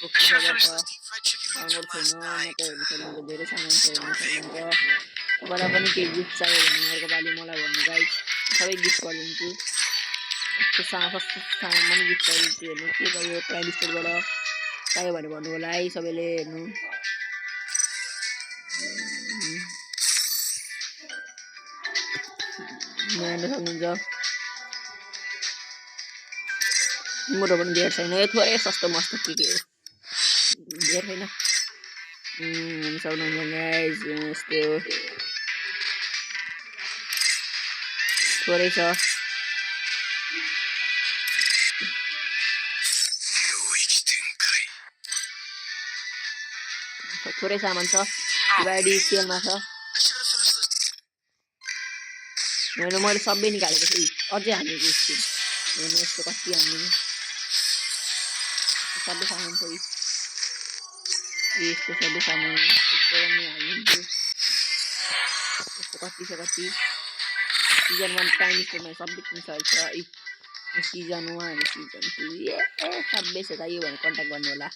फोक्सोबाट download छैन म त हेर्नु सक्नुहुन्छ धेरै सामान छ हेर्नु सक्नुहुन्छ तपाईँलाई पनि केही गिफ्ट चाहियो भने अर्को पालि मलाई भन्नु गाइस सबै गिफ्ट गरिदिन्छु यस्तो सस्तो सामान पनि गिफ्ट गरिदिन्छु हेर्नु के चाहियो प्राइम स्टोरबाट चाहियो भने भन्नु होला है सबैले हेर्नु हेर्नु सक्नुहुन्छ मोटो पनि धेरै छैन यो थोरै सस्तो मस्तो के हो धेरै छैन हेर्नु सक्नुहुन्छ गाइस यस्तो थोरै छ थोरै सामान छ गाडी सेलमा छ हेर्नु मैले सबै निकालेको छु अझै हानेको स्किन हेर्नु यस्तो कति हान्ने सबै सामान छ यस्तो सबै सामान यस्तो पनि हालिदिन्छु यस्तो कति छ कति सिजन 1 प्राइम स्टोरमा सबै किन्छ छ सिजन 1 सिजन 2 सबै छ चाहियो भने कन्ट्याक्ट गर्नु होला